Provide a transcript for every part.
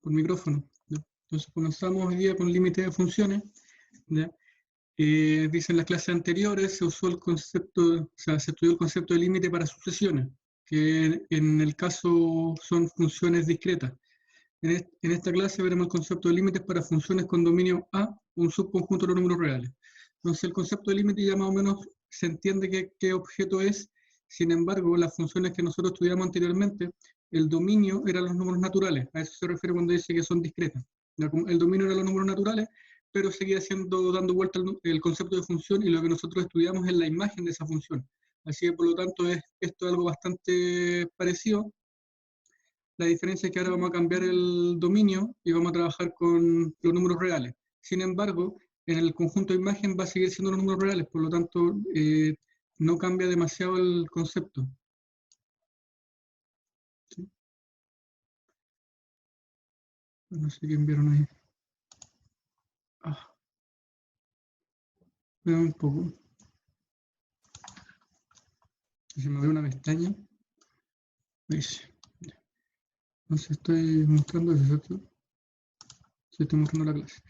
por micrófono. ¿Ya? Entonces comenzamos hoy día con límite de funciones. ¿Ya? Dicen las clases anteriores, se usó el concepto, o sea, se estudió el concepto de límite para sucesiones, que en el caso son funciones discretas. En esta clase veremos el concepto de límites para funciones con dominio A, un subconjunto de los números reales. Entonces el concepto de límite ya más o menos se entiende qué objeto es. Sin embargo, las funciones que nosotros estudiamos anteriormente, el dominio eran los números naturales. A eso se refiere cuando dice que son discretas. El dominio eran los números naturales, pero seguía dando vuelta el concepto de función, y lo que nosotros estudiamos es la imagen de esa función. Así que por lo tanto esto es algo bastante parecido. La diferencia es que ahora vamos a cambiar el dominio y vamos a trabajar con los números reales. Sin embargo, en el conjunto de imagen va a seguir siendo los números reales, por lo tanto, no cambia demasiado el concepto. ¿Sí? No sé qué enviaron ahí. Veamos un poco. Se me ve una pestaña. Entonces estoy mostrando eso, ¿cierto? Sí, estoy mostrando la clase.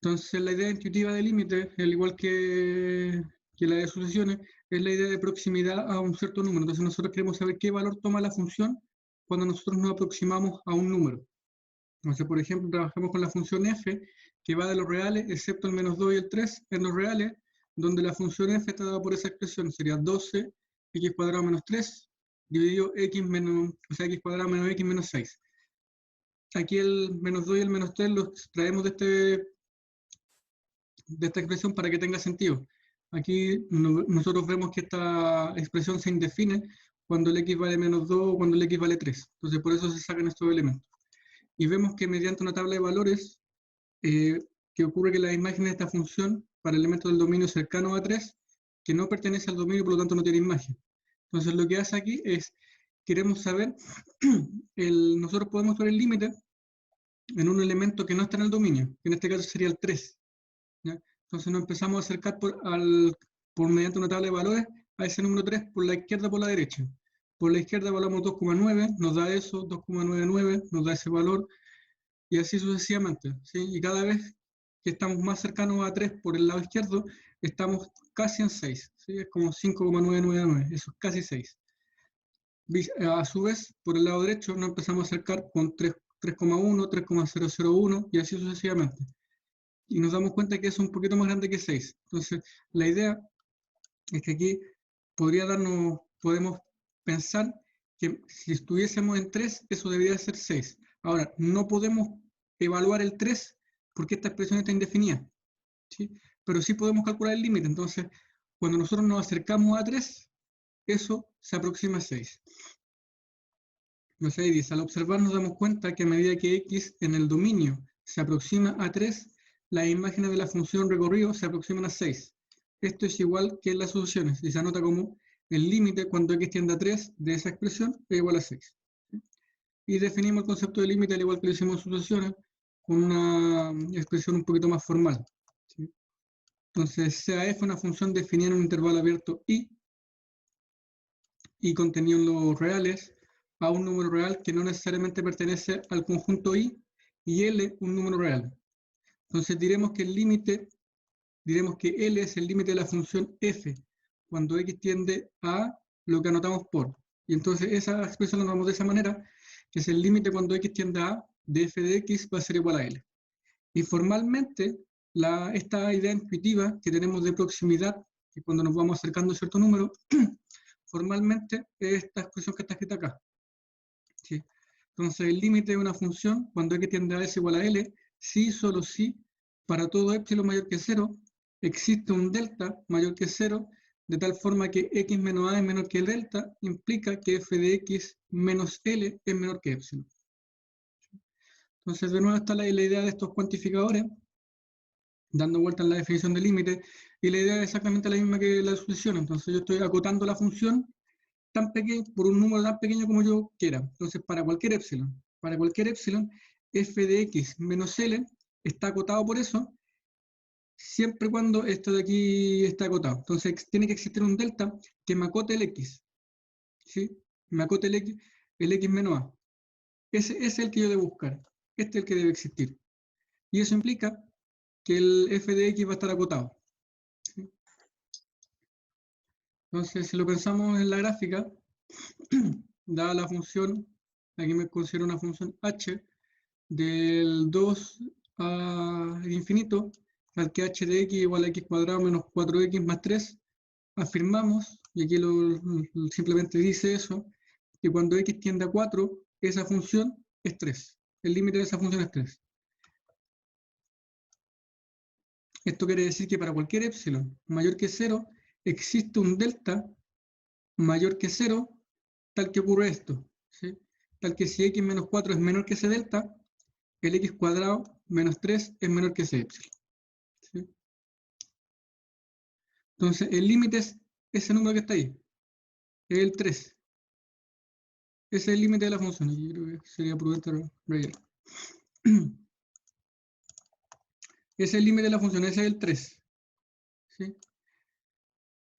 Entonces la idea intuitiva de límite, al igual que la de sucesiones, es la idea de proximidad a un cierto número. Entonces nosotros queremos saber qué valor toma la función cuando nosotros nos aproximamos a un número. Entonces, por ejemplo, trabajamos con la función f, que va de los reales, excepto el menos 2 y el 3, en los reales, donde la función f está dada por esa expresión, sería 12 x cuadrado menos 3, dividido x menos, o sea, x cuadrado menos x menos 6. Aquí el menos 2 y el menos 3 los traemos de esta expresión para que tenga sentido. Aquí nosotros vemos que esta expresión se indefine cuando el x vale menos 2 o cuando el x vale 3. Entonces por eso se sacan estos elementos. Y vemos que mediante una tabla de valores, que ocurre que la imagen de esta función para elementos del dominio cercano a 3, que no pertenece al dominio, por lo tanto no tiene imagen. Entonces lo que hace aquí es, queremos saber, nosotros podemos ver el límite en un elemento que no está en el dominio, que en este caso sería el 3. ¿Ya? Entonces nos empezamos a acercar por mediante una tabla de valores a ese número 3 por la izquierda o por la derecha. Por la izquierda evaluamos 2,9, nos da eso, 2,99, nos da ese valor, y así sucesivamente. ¿Sí? Y cada vez que estamos más cercanos a 3 por el lado izquierdo, estamos casi en 6. ¿Sí? Es como 5,999, eso es casi 6. A su vez, por el lado derecho nos empezamos a acercar con 3,1, 3,001 y así sucesivamente. Y nos damos cuenta que es un poquito más grande que 6. Entonces, la idea es que aquí podemos pensar que si estuviésemos en 3, eso debería ser 6. Ahora, no podemos evaluar el 3 porque esta expresión está indefinida, ¿sí? Pero sí podemos calcular el límite. Entonces, cuando nosotros nos acercamos a 3, eso se aproxima a 6. Entonces ahí dice, al observar nos damos cuenta que a medida que x en el dominio se aproxima a 3, las imágenes de la función recorrido se aproximan a 6. Esto es igual que en las sucesiones, y se anota como el límite cuando x tiende a 3 de esa expresión es igual a 6. Y definimos el concepto de límite al igual que lo hicimos en sucesiones, con una expresión un poquito más formal. ¿Sí? Entonces, sea f una función definida en un intervalo abierto y contenido en los reales, a un número real que no necesariamente pertenece al conjunto I, y L un número real. Entonces diremos que L es el límite de la función f, cuando x tiende a lo que anotamos por. Y entonces esa expresión la anotamos de esa manera, que es el límite cuando x tiende a de f de x va a ser igual a L. Y formalmente, esta idea intuitiva que tenemos de proximidad, que cuando nos vamos acercando a cierto número, formalmente es esta expresión que está escrita acá. ¿Sí? Entonces el límite de una función, cuando x tiende a s igual a L, si, solo si, para todo epsilon mayor que 0, existe un delta mayor que 0, de tal forma que x menos a es menor que el delta, implica que f de x menos L es menor que epsilon. Entonces de nuevo está la idea de estos cuantificadores, dando vuelta en la definición del límite, y la idea es exactamente la misma que la sucesión. Entonces yo estoy acotando la función tan pequeño, por un número tan pequeño como yo quiera. Entonces, para cualquier epsilon, f de x menos L está acotado por eso, siempre y cuando esto de aquí está acotado. Entonces, tiene que existir un delta que me acote el x, ¿sí? Me acote el x menos a. Ese es el que yo debo buscar. este es el que debe existir. Y eso implica que el f de x va a estar acotado. ¿Sí? Entonces, si lo pensamos en la gráfica, dada la función, aquí me considero una función h, del 2 al infinito, al que h de x igual a x cuadrado menos 4x más 3, afirmamos, y aquí simplemente dice eso, que cuando x tiende a 4, esa función es 3. El límite de esa función es 3. Esto quiere decir que para cualquier epsilon mayor que 0, existe un delta mayor que 0, tal que ocurre esto. ¿Sí? Tal que si x menos 4 es menor que ese delta, el x cuadrado menos 3 es menor que ese epsilon. ¿Sí? Entonces, el límite es ese número que está ahí, es el 3. Ese es el límite de la función. Aquí creo que sería prudente rellenar. Ese es el límite de la función, ese es el 3. ¿Sí?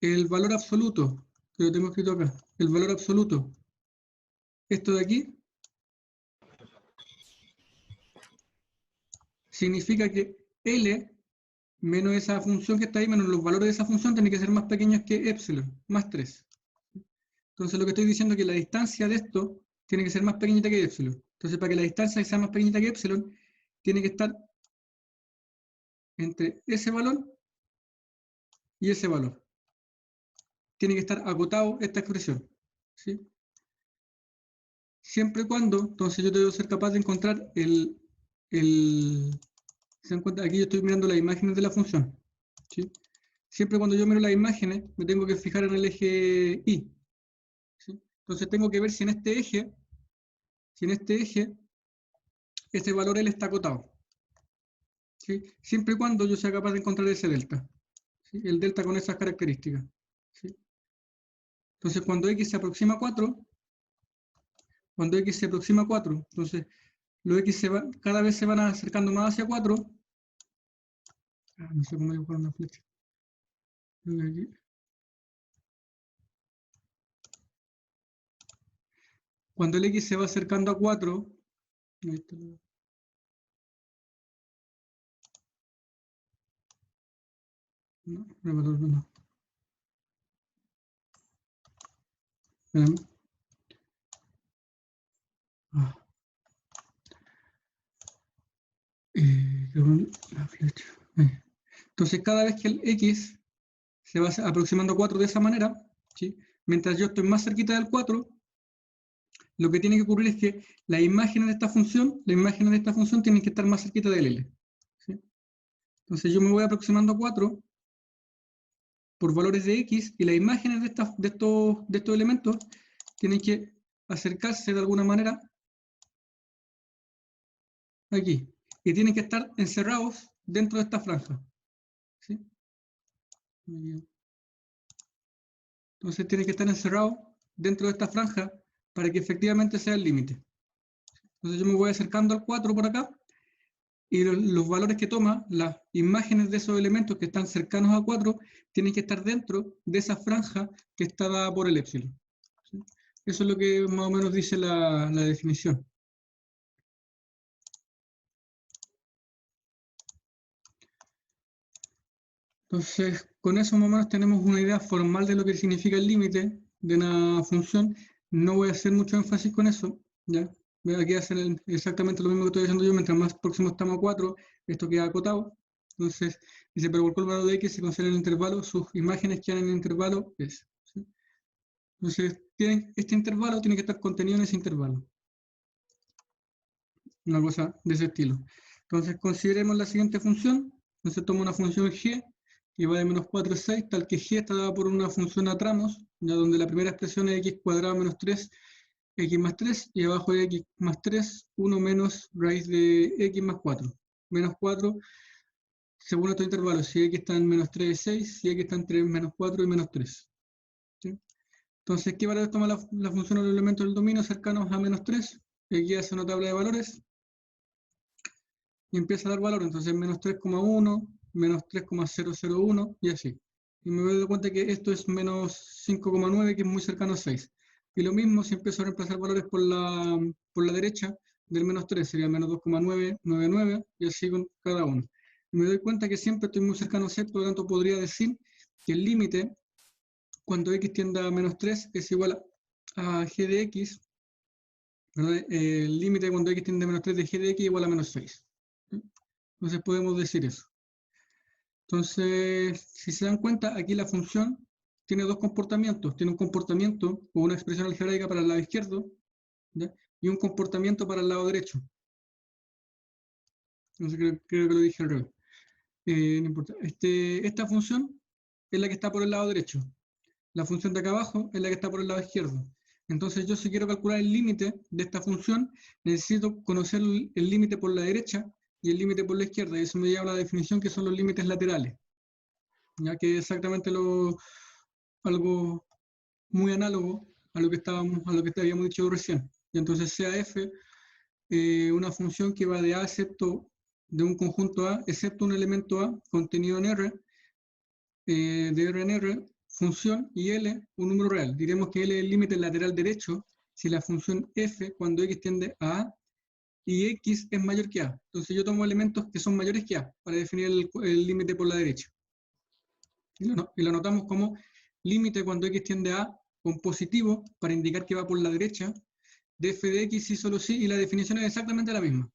El valor absoluto, que lo tengo escrito acá, el valor absoluto, esto de aquí, significa que L menos esa función que está ahí, menos los valores de esa función, tienen que ser más pequeños que epsilon, más 3. Entonces lo que estoy diciendo es que la distancia de esto tiene que ser más pequeñita que epsilon. Entonces para que la distancia sea más pequeñita que epsilon, tiene que estar entre ese valor y ese valor. Tiene que estar acotado esta expresión. ¿Sí? Siempre y cuando, entonces yo debo ser capaz de encontrar ¿se dan cuenta? Aquí yo estoy mirando las imágenes de la función. ¿Sí? Siempre cuando yo miro las imágenes, me tengo que fijar en el eje Y. ¿Sí? Entonces tengo que ver si en este eje, ese valor L está acotado. ¿Sí? Siempre y cuando yo sea capaz de encontrar ese delta. ¿Sí? El delta con esas características. ¿Sí? Entonces cuando X se aproxima a 4, entonces los X cada vez se van acercando más hacia 4. No sé cómo dibujar una flecha. Aquí. Cuando el X se va acercando a 4, no. La flecha. Entonces, cada vez que el X se va aproximando a 4 de esa manera, ¿sí? Mientras yo estoy más cerquita del 4, lo que tiene que ocurrir es que las imágenes de esta función tienen que estar más cerquita del L. ¿Sí? Entonces yo me voy aproximando a 4 por valores de X y las imágenes de estos elementos tienen que acercarse de alguna manera aquí. Y tienen que estar encerrados dentro de esta franja. ¿Sí? Entonces tienen que estar encerrados dentro de esta franja para que efectivamente sea el límite. Entonces yo me voy acercando al 4 por acá y los valores que toma, las imágenes de esos elementos que están cercanos a 4, tienen que estar dentro de esa franja que está dada por el epsilon. ¿Sí? Eso es lo que más o menos dice la definición. Entonces, con eso más o menos tenemos una idea formal de lo que significa el límite de una función. No voy a hacer mucho énfasis con eso, ¿ya? Voy aquí a hacer exactamente lo mismo que estoy haciendo yo, mientras más próximo estamos a 4, esto queda acotado. Entonces, dice, pero por cuál valor de x se considera el intervalo, sus imágenes quedan en el intervalo es. ¿Sí? Entonces, este intervalo tiene que estar contenido en ese intervalo. Una cosa de ese estilo. Entonces, consideremos la siguiente función. Entonces, tomo una función g, que va de menos 4 a 6, tal que g está dada por una función a tramos, ya donde la primera expresión es x cuadrado menos 3, x más 3, y abajo de x más 3, 1 menos raíz de x más 4. Menos 4, según estos intervalos, si x está en menos 3 y 6, si x está entre menos 4 y menos 3. ¿Sí? Entonces, ¿qué valores toma la función o los elementos del dominio cercanos a menos 3? Aquí hace una tabla de valores y empieza a dar valor, entonces menos 3,1, menos 3,001 y así. Y me doy cuenta que esto es menos 5,9, que es muy cercano a 6. Y lo mismo si empiezo a reemplazar valores por la derecha, del menos 3 sería menos 2,999 y así con cada uno. Y me doy cuenta que siempre estoy muy cercano a C, por lo tanto podría decir que el límite cuando x tiende a menos 3 es igual a g de x, ¿verdad? El límite cuando x tiende a menos 3 de g de x igual a menos 6. Entonces podemos decir eso. Entonces, si se dan cuenta, aquí la función tiene dos comportamientos. Tiene un comportamiento o una expresión algebraica para el lado izquierdo, ¿ya? Y un comportamiento para el lado derecho. Entonces creo que lo dije al revés. No importa. Esta función es la que está por el lado derecho. La función de acá abajo es la que está por el lado izquierdo. Entonces yo si quiero calcular el límite de esta función, necesito conocer el límite por la derecha y el límite por la izquierda. Y eso me lleva a la definición que son los límites laterales. Ya que es exactamente algo muy análogo a lo que habíamos dicho recién. Y entonces sea f una función que va de A excepto de un conjunto A, excepto un elemento A contenido en R, de R en R, función, y L un número real. Diremos que L es el límite lateral derecho si la función f cuando x tiende a A y x es mayor que A. Entonces yo tomo elementos que son mayores que A para definir el límite por la derecha. Y lo anotamos como límite cuando x tiende a A con positivo para indicar que va por la derecha, de f de x sí solo sí, y la definición es exactamente la misma.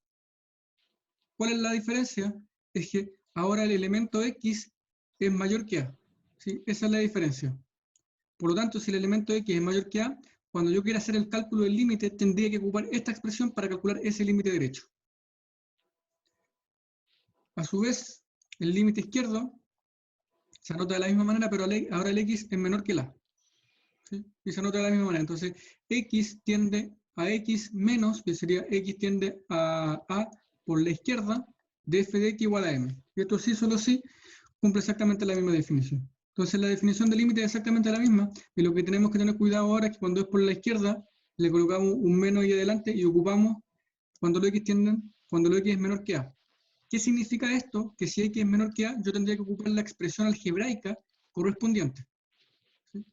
¿Cuál es la diferencia? Es que ahora el elemento x es mayor que A. ¿Sí? Esa es la diferencia. Por lo tanto, si el elemento x es mayor que A, cuando yo quiera hacer el cálculo del límite, tendría que ocupar esta expresión para calcular ese límite derecho. A su vez, el límite izquierdo se anota de la misma manera, pero ahora el x es menor que el A. ¿Sí? Y se anota de la misma manera. Entonces, x tiende a x menos, que sería x tiende a A por la izquierda, de f de x igual a m. Y esto sí, solo sí, cumple exactamente la misma definición. Entonces la definición de límite es exactamente la misma, y lo que tenemos que tener cuidado ahora es que cuando es por la izquierda, le colocamos un menos ahí adelante y ocupamos cuando los x es menor que A. ¿Qué significa esto? Que si x es menor que A, yo tendría que ocupar la expresión algebraica correspondiente. ¿Sí?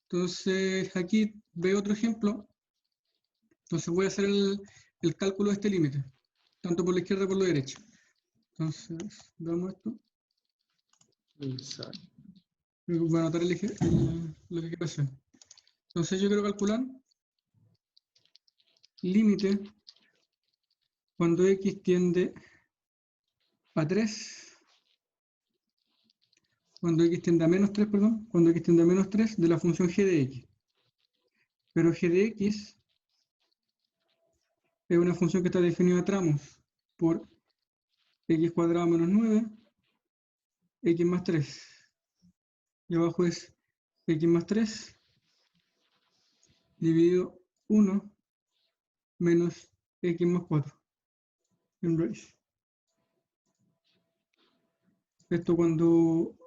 Entonces aquí veo otro ejemplo. Entonces voy a hacer el cálculo de este límite, tanto por la izquierda como por la derecha. Entonces, veamos esto. Voy a anotar lo que quiero hacer. Entonces yo quiero calcular límite cuando x tiende a 3, cuando x tiende a menos 3, perdón, cuando x tiende a menos 3 de la función g de x. Pero g de x es una función que está definida a tramos por x cuadrado menos 9, x más 3. Y abajo es x más 3 dividido 1 menos x más 4 en raíz. Esto cuando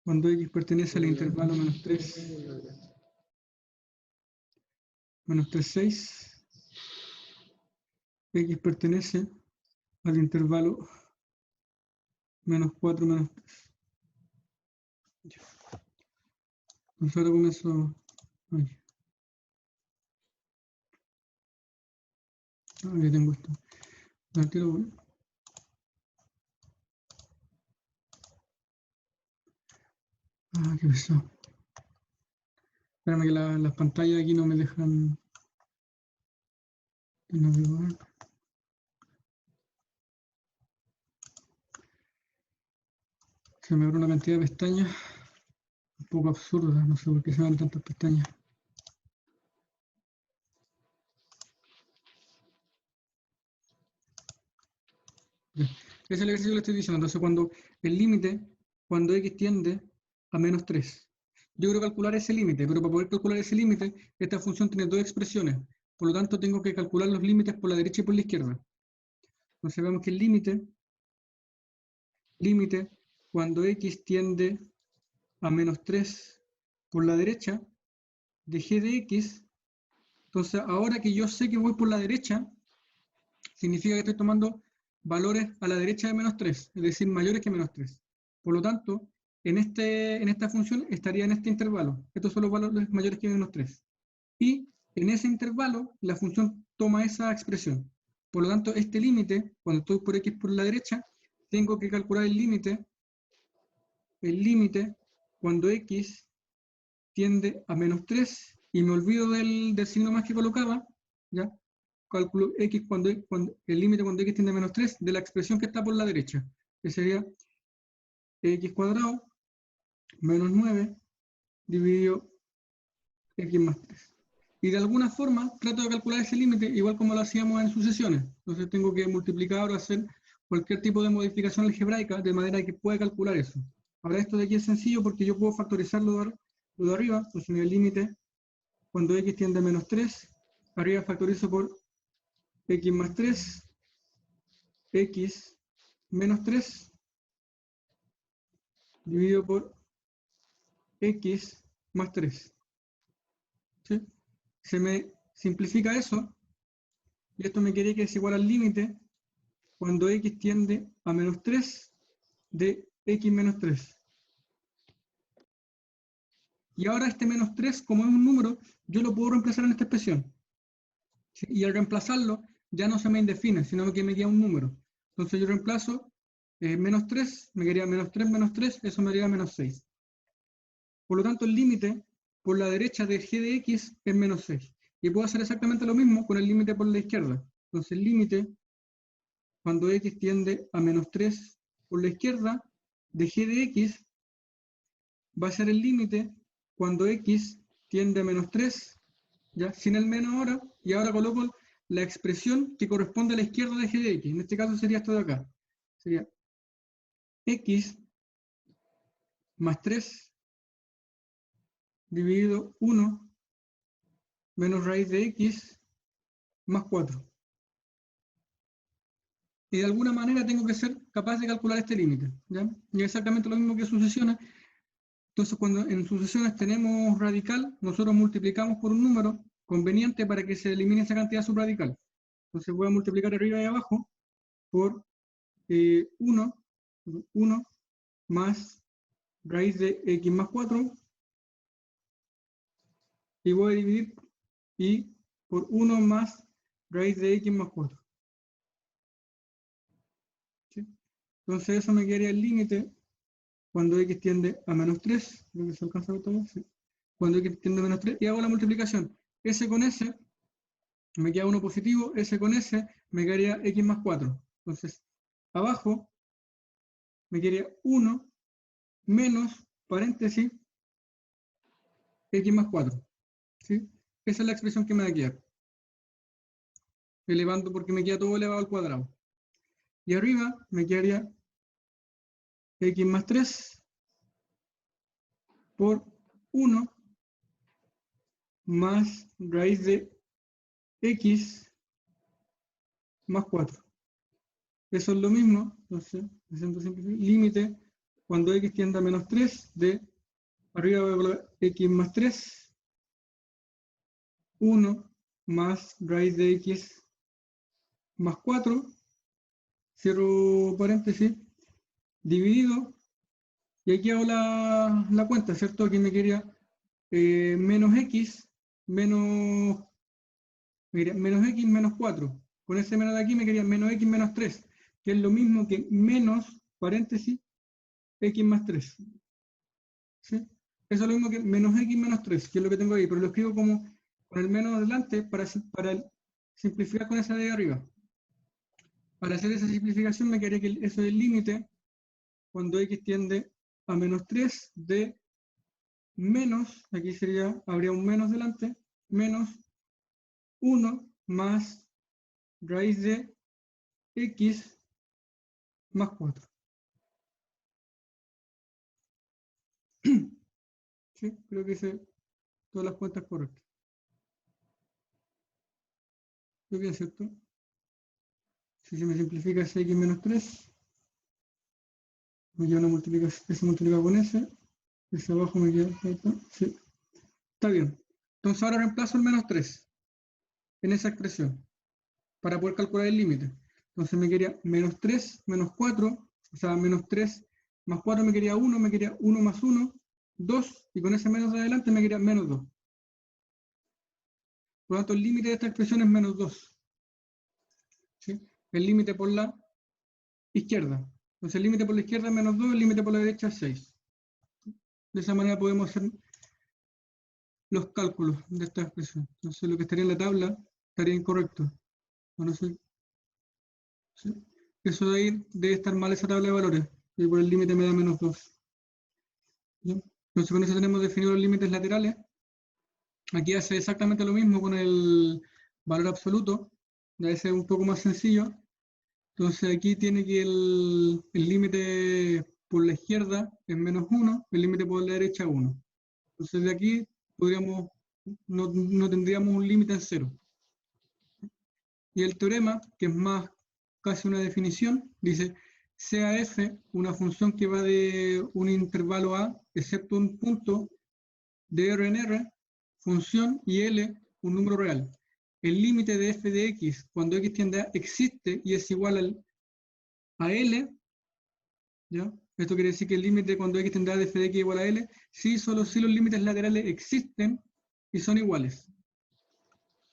x pertenece al intervalo menos 3, 6, x pertenece al intervalo menos 4, menos 3. Ya. Entonces ahora comienzo aquí. Ya tengo esto. Qué pesado. Espérame que las pantallas aquí no me dejan. Se me abre una cantidad de pestañas un poco absurda, no sé por qué se dan tantas pestañas. Ya. Ese es el ejercicio que le estoy diciendo. Entonces, cuando el límite, cuando x tiende a menos 3. Yo quiero calcular ese límite, pero para poder calcular ese límite, esta función tiene dos expresiones. Por lo tanto, tengo que calcular los límites por la derecha y por la izquierda. Entonces, vemos que el límite, cuando x tiende a menos 3 por la derecha, de g de x, entonces ahora que yo sé que voy por la derecha, significa que estoy tomando valores a la derecha de menos 3, es decir, mayores que menos 3. Por lo tanto, en esta función estaría en este intervalo. Estos son los valores mayores que menos 3. Y en ese intervalo la función toma esa expresión. Por lo tanto, este límite, cuando estoy por x por la derecha, tengo que calcular el límite cuando x tiende a menos 3, y me olvido del signo más que colocaba, ¿ya? Cálculo x cuando el límite cuando x tiende a menos 3 de la expresión que está por la derecha, que sería x cuadrado menos 9 dividido x más 3. Y de alguna forma trato de calcular ese límite igual como lo hacíamos en sucesiones. Entonces tengo que multiplicar o hacer cualquier tipo de modificación algebraica de manera que pueda calcular eso. Ahora esto de aquí es sencillo porque yo puedo factorizar lo de arriba. Entonces en el límite, cuando x tiende a menos 3, arriba factorizo por x más 3, x menos 3, dividido por x más 3. ¿Sí? Se me simplifica eso, y esto me quedaría que es igual al límite cuando x tiende a menos 3 de x menos 3. Y ahora este menos 3, como es un número, yo lo puedo reemplazar en esta expresión. ¿Sí? Y al reemplazarlo, ya no se me indefine, sino que me queda un número. Entonces yo reemplazo menos 3, me quedaría menos 3, eso me daría menos 6. Por lo tanto, el límite por la derecha de g de x es menos 6. Y puedo hacer exactamente lo mismo con el límite por la izquierda. Entonces el límite, cuando x tiende a menos 3 por la izquierda, de g de x, va a ser el límite cuando x tiende a menos 3, ¿ya? Sin el menos ahora, y ahora coloco la expresión que corresponde a la izquierda de g de x. En este caso sería esto de acá. Sería x más 3 dividido 1 menos raíz de x más 4. Y de alguna manera tengo que ser capaz de calcular este límite, ¿ya? Y es exactamente lo mismo que sucesiones. Entonces, cuando en sucesiones tenemos radical, nosotros multiplicamos por un número conveniente para que se elimine esa cantidad subradical. Entonces voy a multiplicar arriba y abajo por 1 más raíz de x más 4, y voy a dividir por 1 más raíz de x más 4. ¿Sí? Entonces eso me quedaría el límite cuando x tiende a menos 3, creo que se alcanza a ver todo, ¿sí? Cuando x tiende a menos 3, y hago la multiplicación. S con S, me queda 1 positivo, S con S, me quedaría x más 4. Entonces, abajo, me quedaría 1 menos, paréntesis, x más 4. ¿Sí? Esa es la expresión que me va a quedar. Elevando, porque me queda todo elevado al cuadrado. Y arriba me quedaría x más 3 por 1 más raíz de x más 4. Eso es lo mismo, entonces, límite cuando x tiende a menos 3 de arriba voy a colocar x más 3, 1 más raíz de x más 4, cierro paréntesis, dividido, y aquí hago la cuenta, ¿cierto? Aquí me quedaría menos x menos x menos 4. Con ese menos de aquí me quedaría menos x menos 3, que es lo mismo que menos, paréntesis, x más 3. ¿Sí? Eso es lo mismo que menos x menos 3, que es lo que tengo ahí, pero lo escribo como con el menos adelante para simplificar con esa de arriba. Para hacer esa simplificación me quedaría que eso es el límite cuando x tiende a menos 3 de menos, aquí habría un menos delante, menos 1 más raíz de x más 4. ¿Sí? Creo que hice todas las cuentas correctas. Creo que es cierto. Si se me simplifica ese x menos 3, me queda una multiplicación, ese multiplica con ese, ese abajo me queda, ahí está, sí. Está bien. Entonces ahora reemplazo el menos 3 en esa expresión para poder calcular el límite. Entonces me quedaría menos 3 menos 4, o sea, menos 3 más 4 me quedaría 1, me quedaría 1 más 1, 2, y con ese menos de adelante me quedaría menos 2. Por lo tanto, el límite de esta expresión es menos 2. ¿Sí? El límite por la izquierda. Entonces el límite por la izquierda es menos 2, el límite por la derecha es 6. De esa manera podemos hacer los cálculos de esta expresión. Entonces lo que estaría en la tabla estaría incorrecto. No sé, ¿sí? Eso de ahí debe estar mal esa tabla de valores. Y por el límite me da menos 2. ¿Sí? Entonces con eso tenemos definidos los límites laterales. Aquí hace exactamente lo mismo con el valor absoluto. Debe ser un poco más sencillo. Entonces aquí tiene que el límite por la izquierda es menos 1, el límite por la derecha 1. Entonces de aquí podríamos, no tendríamos un límite en 0. Y el teorema, que es más casi una definición, dice, sea f una función que va de un intervalo a, excepto un punto de R en R, función, y L, un número real. El límite de f de x, cuando x tiende a, existe y es igual a L, ¿ya? Esto quiere decir que el límite cuando x tendrá de f de x igual a L, sí, solo si los límites laterales existen y son iguales.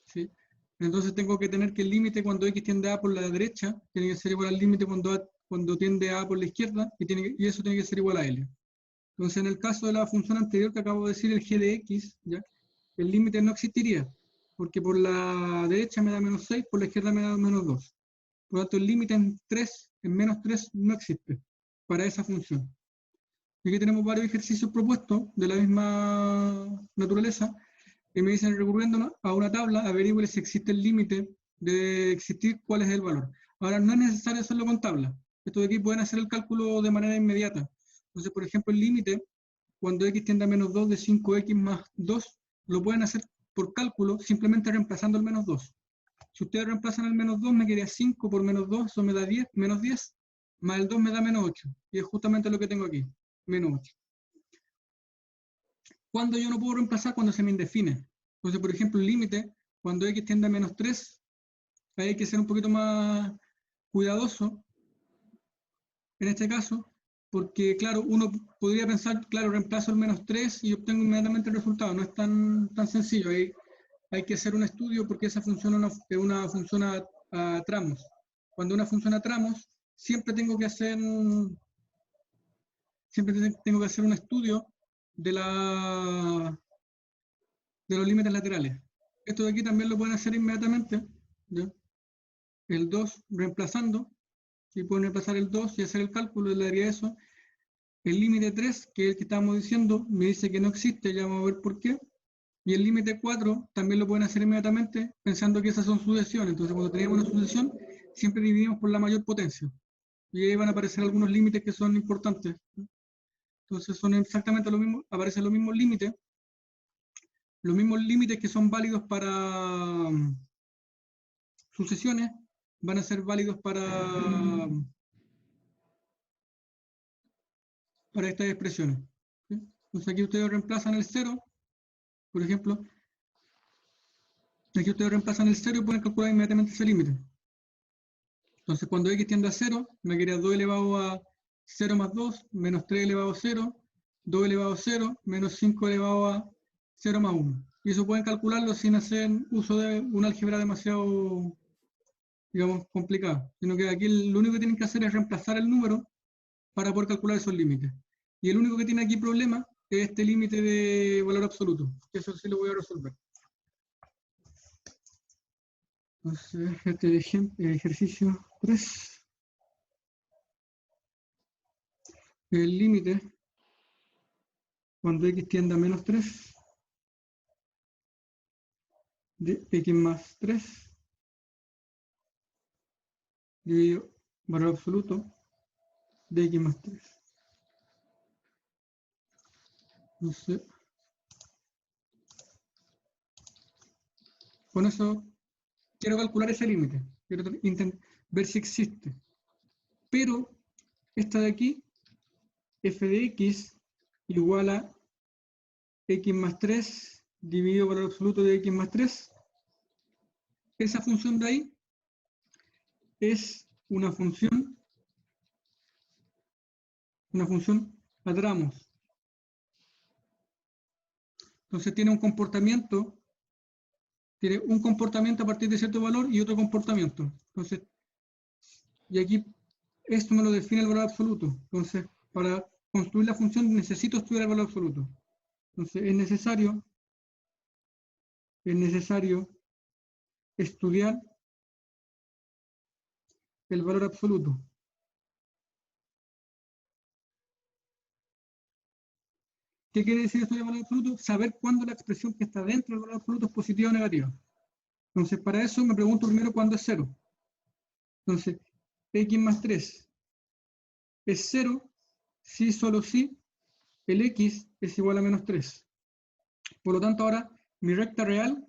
¿Sí? Entonces tengo que tener que el límite cuando x tiende a por la derecha tiene que ser igual al límite cuando tiende a por la izquierda y eso tiene que ser igual a L. Entonces en el caso de la función anterior que acabo de decir, el g de x, ¿ya? El límite no existiría, porque por la derecha me da menos 6, por la izquierda me da menos 2. Por lo tanto, el límite en menos 3 no existe para esa función. Y aquí tenemos varios ejercicios propuestos de la misma naturaleza, que me dicen, recurriendo a una tabla, averigüe si existe el límite de existir, cuál es el valor. Ahora, no es necesario hacerlo con tabla. Estos de aquí pueden hacer el cálculo de manera inmediata. Entonces, por ejemplo, el límite, cuando x tiende a menos 2 de 5x más 2, lo pueden hacer por cálculo, simplemente reemplazando el menos 2. Si ustedes reemplazan el menos 2, me quedaría 5 por menos 2, eso me da 10, menos 10, más el 2 me da menos 8. Y es justamente lo que tengo aquí, menos 8. ¿Cuándo yo no puedo reemplazar? Cuando se me indefine. Entonces, por ejemplo, el límite, cuando x tiende a menos 3, hay que ser un poquito más cuidadoso en este caso, porque, claro, uno podría pensar, claro, reemplazo el menos 3 y obtengo inmediatamente el resultado. No es tan sencillo. Hay que hacer un estudio porque esa función es una función a tramos. Cuando una función a tramos, siempre tengo que hacer un estudio de los límites laterales. Esto de aquí también lo pueden hacer inmediatamente, ¿ya? El 2 reemplazando, si pueden reemplazar el 2 y hacer el cálculo, le daría eso. El límite 3, que es el que estábamos diciendo, me dice que no existe, ya vamos a ver por qué. Y el límite 4 también lo pueden hacer inmediatamente, pensando que esas son sucesiones. Entonces, cuando tenemos una sucesión, siempre dividimos por la mayor potencia. Y ahí van a aparecer algunos límites que son importantes. Entonces, son exactamente lo mismo, aparecen los mismos límites que son válidos para sucesiones, van a ser válidos para estas expresiones. ¿Sí? Entonces, aquí ustedes reemplazan el 0, por ejemplo. Aquí ustedes reemplazan el 0 y pueden calcular inmediatamente ese límite. Entonces, cuando x tiende a 0, me quedaría 2 elevado a 0 más 2, menos 3 elevado a 0, 2 elevado a 0, menos 5 elevado a 0 más 1. Y eso pueden calcularlo sin hacer uso de una álgebra demasiado, digamos, complicada. Sino que aquí lo único que tienen que hacer es reemplazar el número para poder calcular esos límites. Y el único que tiene aquí problema es este límite de valor absoluto. Eso sí lo voy a resolver. Entonces, este ejercicio 3. El límite cuando x tiende a menos 3 de x más 3 dividido valor absoluto de x más 3. Entonces, con eso quiero calcular ese límite. Quiero ver si existe. Pero esta de aquí, f de x igual a x más 3 dividido valor absoluto de x más 3. Esa función de ahí es una función a tramos. Entonces tiene un comportamiento tiene un comportamiento a partir de cierto valor y otro comportamiento. Entonces, y aquí esto me lo define el valor absoluto. Entonces, para construir la función necesito estudiar el valor absoluto. Entonces, es necesario estudiar el valor absoluto. ¿Qué quiere decir estudiar el valor absoluto? Saber cuándo la expresión que está dentro del valor absoluto es positiva o negativa. Entonces, para eso me pregunto primero cuándo es 0. Entonces, x más 3 es 0 si solo si el x es igual a menos 3. Por lo tanto, ahora mi recta real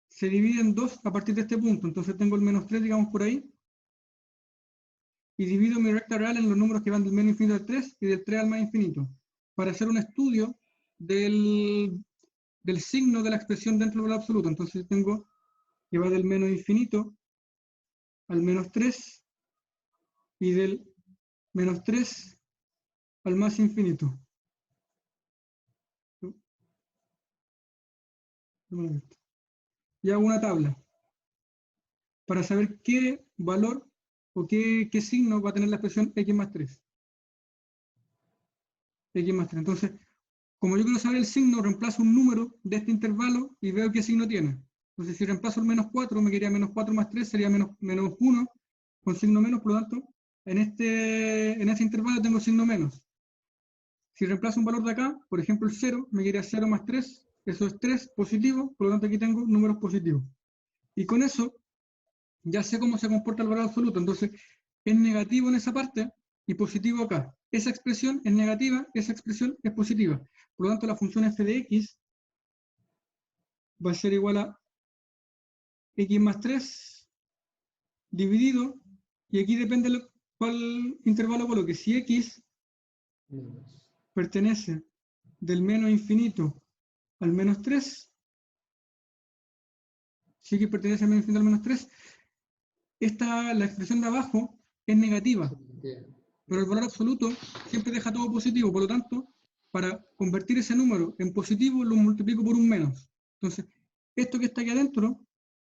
se divide en 2 a partir de este punto. Entonces tengo el menos 3, digamos, por ahí. Y divido mi recta real en los números que van del menos infinito al 3 y del 3 al más infinito. Para hacer un estudio del signo de la expresión dentro del valor absoluto. Entonces tengo que va del menos infinito al menos 3 y del menos 3 al más infinito. Y hago una tabla para saber qué valor o qué signo va a tener la expresión x más 3. X más 3. Entonces, como yo quiero saber el signo, reemplazo un número de este intervalo y veo qué signo tiene. Entonces, si reemplazo el menos 4, me quedaría menos 4 más 3, sería menos 1, con signo menos, por lo tanto, en este intervalo tengo signo menos. Si reemplazo un valor de acá, por ejemplo el 0, me quedaría 0 más 3, eso es 3, positivo, por lo tanto aquí tengo números positivos. Y con eso, ya sé cómo se comporta el valor absoluto, entonces es negativo en esa parte y positivo acá. Esa expresión es negativa, esa expresión es positiva. Por lo tanto, la función f de x va a ser igual a x más 3 dividido, y aquí depende de cuál intervalo coloque. Si x pertenece del menos infinito al menos 3, si x pertenece al menos infinito al menos 3, la expresión de abajo es negativa, pero el valor absoluto siempre deja todo positivo, por lo tanto, para convertir ese número en positivo lo multiplico por un menos. Entonces, esto que está aquí adentro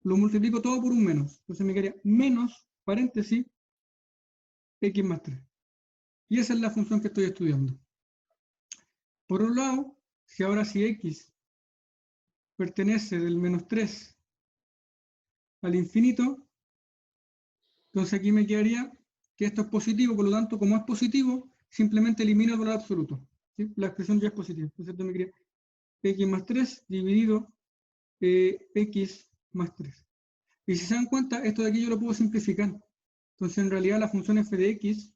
lo multiplico todo por un menos. Entonces me quedaría menos, paréntesis, x más 3. Y esa es la función que estoy estudiando. Por un lado, si x pertenece del menos 3 al infinito, entonces aquí me quedaría que esto es positivo, por lo tanto, como es positivo, simplemente elimino el valor absoluto. ¿Sí? La expresión ya es positiva. Entonces esto me quedaría x más 3 dividido x más 3. Y si se dan cuenta, esto de aquí yo lo puedo simplificar. Entonces en realidad la función f de x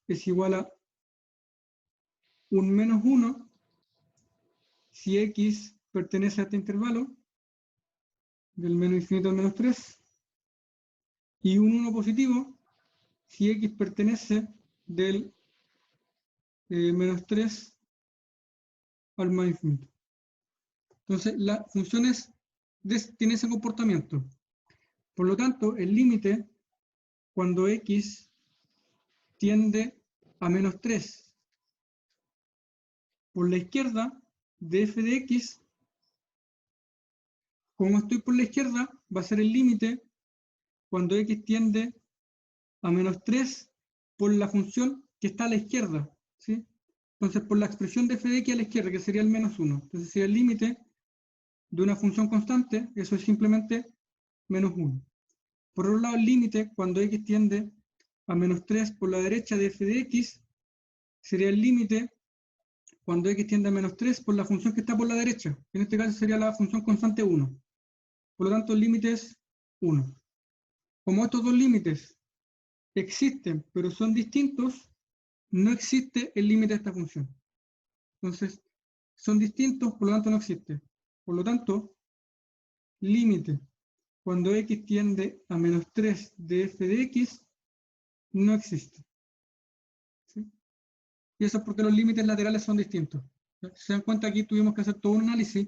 es igual a un menos 1 si x pertenece a este intervalo, del menos infinito al menos 3, y un 1 positivo si x pertenece del menos 3 al más infinito. Entonces, la función tiene ese comportamiento. Por lo tanto, el límite, cuando x tiende a menos 3 por la izquierda de f de x, como estoy por la izquierda, va a ser el límite cuando x tiende a menos 3 por la función que está a la izquierda, ¿sí? Entonces, por la expresión de f de x a la izquierda, que sería el menos 1. Entonces, sería el límite de una función constante, eso es simplemente menos 1. Por otro lado, el límite, cuando x tiende a menos 3 por la derecha de f de x, sería el límite cuando x tiende a menos 3 por la función que está por la derecha. En este caso sería la función constante 1. Por lo tanto, el límite es 1. Como estos dos límites existen, pero son distintos, no existe el límite de esta función. Entonces, son distintos, por lo tanto no existe. Por lo tanto, límite cuando x tiende a menos 3 de f de x no existe. ¿Sí? Y eso es porque los límites laterales son distintos. Si se dan cuenta, aquí tuvimos que hacer todo un análisis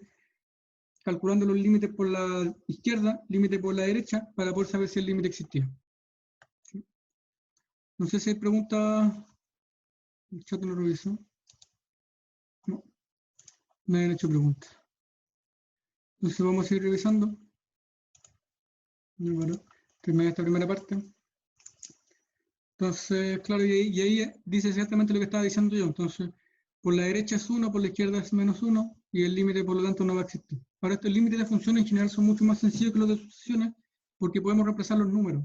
calculando los límites por la izquierda, límite por la derecha, para poder saber si el límite existía. ¿Sí? No sé si hay preguntas. El chat lo reviso. No. me habían hecho preguntas. Entonces vamos a seguir revisando. Bueno, terminé esta primera parte. Entonces, claro, y ahí dice exactamente lo que estaba diciendo yo. Entonces, por la derecha es 1, por la izquierda es -1, y el límite, por lo tanto, no va a existir. Ahora, estos límites de funciones en general son mucho más sencillos que los de sucesiones, porque podemos reemplazar los números,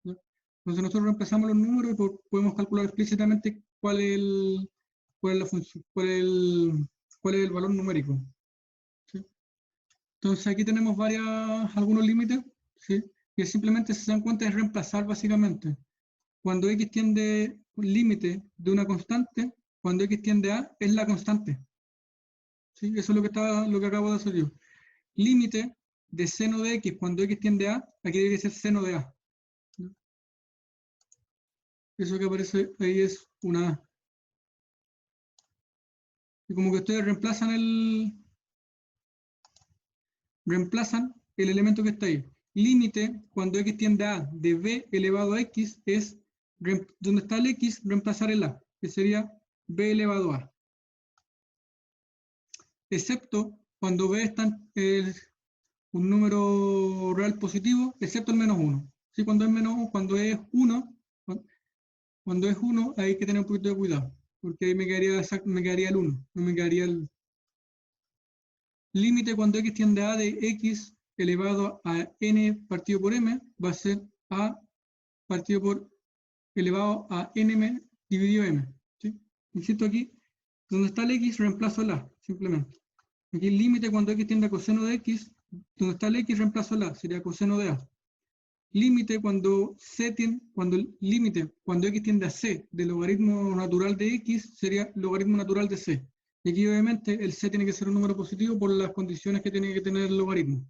¿ya? Entonces, nosotros reemplazamos los números y podemos calcular explícitamente cuál es la función, cuál es el valor numérico, ¿sí? Entonces, aquí tenemos algunos límites, ¿sí? Y simplemente, si se dan cuenta, es reemplazar básicamente. Cuando x tiende un límite de una constante, cuando x tiende a, es la constante. ¿Sí? Eso es lo que acabo de hacer yo. Límite de seno de x cuando x tiende a, aquí debe ser seno de a. ¿Sí? Eso que aparece ahí es una a. Y como que ustedes reemplazan el elemento que está ahí. Límite cuando x tiende a de b elevado a x es, donde está el x, reemplazar el a, que sería b elevado a. Excepto cuando b está en un número real positivo, excepto el -1. ¿Sí? Cuando es 1, hay que tener un poquito de cuidado, porque ahí me quedaría el 1, no me quedaría el límite cuando x tiende a de x elevado a n partido por m, va a ser a partido por elevado a nm dividido m. ¿Sí? Insisto aquí, donde está el x, reemplazo el a, simplemente. Aquí el límite cuando x tiende a coseno de x, donde está el x, reemplazo el a, sería coseno de a. Límite cuando cuando x tiende a c del logaritmo natural de x, sería logaritmo natural de c. Y aquí obviamente el c tiene que ser un número positivo por las condiciones que tiene que tener el logaritmo.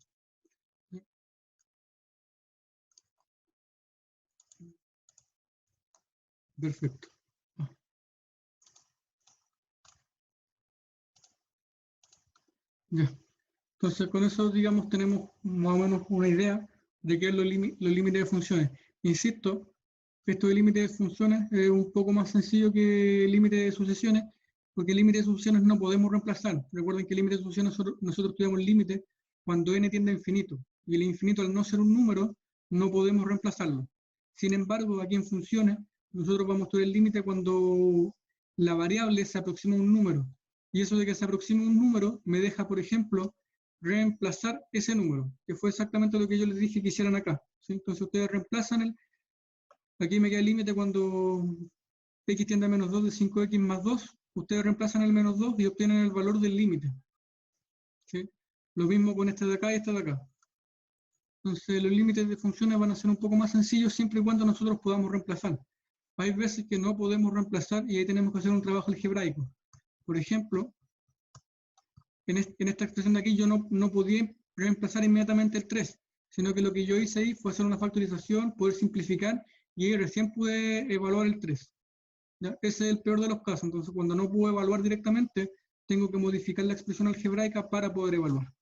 Perfecto. Ya. Entonces con eso, digamos, tenemos más o menos una idea de qué es los límites de funciones. Insisto, esto de límites de funciones es un poco más sencillo que el límite de sucesiones, porque el límite de sucesiones no podemos reemplazar. Recuerden que el límite de sucesiones nosotros estudiamos el límite cuando n tiende a infinito, y el infinito, al no ser un número, no podemos reemplazarlo. Sin embargo, aquí en funciones, nosotros vamos a estudiar el límite cuando la variable se aproxima a un número. Y eso de que se aproxima a un número me deja, por ejemplo, reemplazar ese número, que fue exactamente lo que yo les dije que hicieran acá, ¿sí? Entonces ustedes reemplazan aquí me queda el límite cuando x tiende a -2 de 5x más 2, ustedes reemplazan el -2 y obtienen el valor del límite, ¿sí? Lo mismo con este de acá y este de acá. Entonces los límites de funciones van a ser un poco más sencillos siempre y cuando nosotros podamos reemplazar. Hay veces que no podemos reemplazar y ahí tenemos que hacer un trabajo algebraico. Por ejemplo, en esta expresión de aquí yo no podía reemplazar inmediatamente el 3, sino que lo que yo hice ahí fue hacer una factorización, poder simplificar, y ahí recién pude evaluar el 3. ¿Ya? Ese es el peor de los casos. Entonces, cuando no puedo evaluar directamente, tengo que modificar la expresión algebraica para poder evaluar.